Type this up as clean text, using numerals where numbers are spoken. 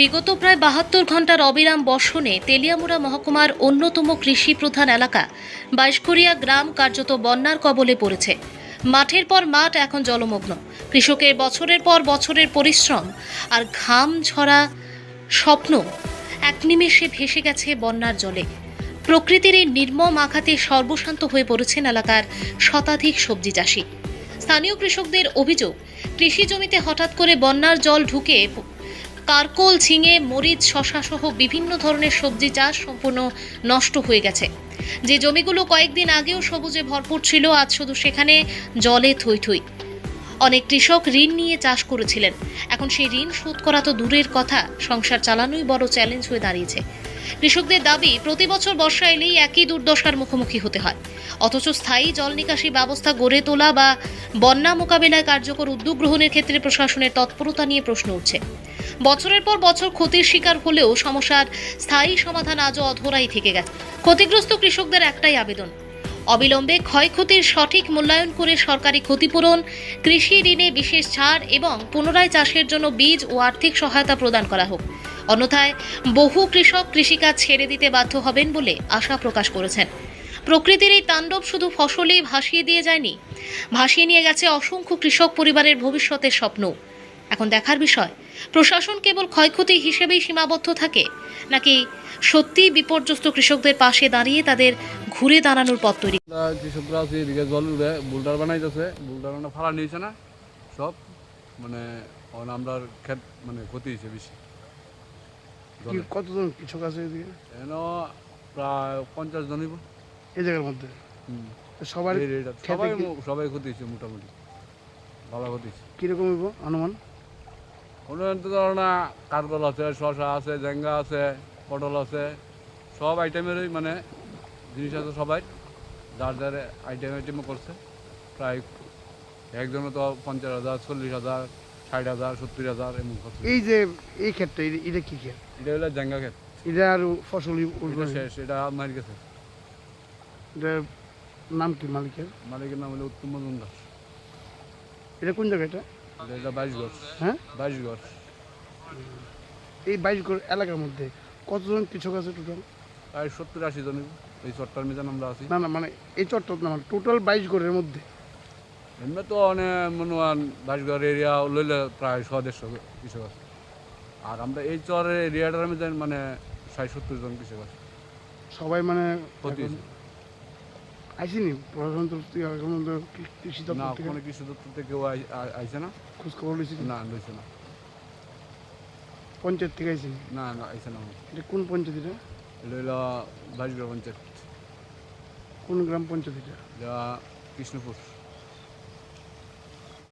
বিগত প্রায় ৭২ ঘণ্টার অবিরাম বর্ষণে তেলিয়ামুড়া মহকুমার অন্যতম কৃষি প্রধান এলাকা বাইশঘরিয়া গ্রাম কার্যত বন্যার কবলে পড়েছে। মাঠের পর মাঠ এখন জলমগ্ন। কৃষকের বছরের পর বছরের পরিশ্রম আর ঘাম ঝরা স্বপ্ন এক নিমেষে ভেসে গেছে বন্যার জলে। প্রকৃতির এই নির্মম আঘাতে সর্বশান্ত হয়ে পড়েছেন এলাকার শতাধিক সবজি চাষি। স্থানীয় কৃষকদের অভিযোগ, কৃষি জমিতে হঠাৎ করে বন্যার জল ঢুকে কারকোল, ঝিঙে, মরিচ, শশা সহ বিভিন্ন ধরনের সবজি চাষ সম্পূর্ণ নষ্ট হয়ে গেছে। যে জমিগুলো কয়েকদিন আগেও সবুজে ভরপুর ছিল, আজ শুধু সেখানে জলে থই থই। অনেক কৃষক ঋণ নিয়ে চাষ করেছিলেন, এখন সেই ঋণ শোধ করা তো দূরের কথা, সংসার চালানোই বড় চ্যালেঞ্জ হয়ে দাঁড়িয়েছে। কৃষকদের দাবি, প্রতি বছর বর্ষা এলেই একই দুর্দশার মুখোমুখি হতে হয়, অথচ স্থায়ী জল নিকাশি ব্যবস্থা গড়ে তোলা বা বন্যা মোকাবিলায় কার্যকর উদ্যোগ গ্রহণের ক্ষেত্রে প্রশাসনের তৎপরতা নিয়ে প্রশ্ন উঠছে। বছরের পর বছর ক্ষতির শিকার হলেও সমস্যার স্থায়ী সমাধান আজও অধরাই থেকে গেছে। ক্ষতিগ্রস্ত কৃষকদের একটাই আবেদন, অবিলম্বে ক্ষয়ক্ষতির সঠিক মূল্যায়ন করে সরকারি ক্ষতিপূরণ, কৃষি ঋণে বিশেষ ছাড় এবং পুনরায় চাষের জন্য বীজ ও আর্থিক সহায়তা প্রদান করা হোক। অন্যথায় বহু কৃষক কৃষিকাজ ছেড়ে দিতে বাধ্য হবেন বলে আশা প্রকাশ করেছেন। প্রকৃতির এই তাণ্ডব শুধু ফসলই ভাসিয়ে দিয়ে যায়নি, ভাসিয়ে নিয়ে গেছে অসংখ্য কৃষক পরিবারের ভবিষ্যতের স্বপ্ন। এখন দেখার বিষয়, প্রশাসন কেবল ক্ষয়ক্ষতি হিসেবেই সীমাবদ্ধ থাকে, নাকি সত্যিই বিপর্যস্ত কৃষকদের পাশে দাঁড়িয়ে তাদের ঘুরে দাঁড়ানোর পথ তৈরি। কৃষকরা আছে এদিকে জল উঠে বুলডার বানাইতেছে, বুলডার মানে ফালা নিয়েছে না সব, মানে আমরা ক্ষেত মানে ক্ষতি হয়েছে বেশি। কতজন কৃষক আছে এদিকে? এন প্রায় 50 জনই এই জায়গার মধ্যে। সবার সবাই ক্ষতি হয়েছে, মোটামুটি ভালো ক্ষতি হয়েছে। কিরকম হইব অনুমান? অনুমান তো ধরো না, কারকল আছে, শশা আছে, ঝেঙ্গা আছে, পটল আছে, সব আইটেমেরই মানে জিনিস আছে, সবাই যার যার আইটেম করছে। প্রায় একজনে তো 50,000, 40,000, 60,000, 70,000 এমন করছে। এই যে এই ক্ষেতটা, এটা কি ক্ষেত? এটা হলো ঝেঙ্গা ক্ষেত। এটা আর ফসল এটা শেষ, এটা মারি গেছে। এটার নাম কি মালিকের? মালিকের নাম হলো উত্তম মজুমদার। এটা কোন জায়গা? এটা 22 ঘর। হ্যাঁ, 22 ঘর। এই 22 ঘর এলাকার মধ্যে কতজন কৃষক আছে টোটাল? প্রায় 70-80 জন এই চট্টার মিজান আমরা আছি। না না, মানে এই চট্টর না, মানে টোটাল 22 ঘরের মধ্যে। এমনি তো অনেক মনে হয় 22 ঘর এরিয়া লইলে প্রায় 100-150 কৃষক আছে। আর আমরা এই চরের এরিয়াটার মধ্যে মানে 60-70 জন কৃষক আছে। সবাই মানে ক্ষতি আইসিনি প্রশাসন তরফ থেকে এখন কৃষি না, দপ্তর থেকে? কোনো কৃষি দপ্তর থেকে কেউ আইছে না। খোঁজ খবর লইছি না, লইছে না। পঞ্চায়েত থেকে আইসিনি? না, আইছে না। এটা কোন পঞ্চায়েত? এটা এটা হইলো 22 ঘর পঞ্চায়েত। কোন গ্রাম পঞ্চায়েত? এটা এটা কৃষ্ণপুর।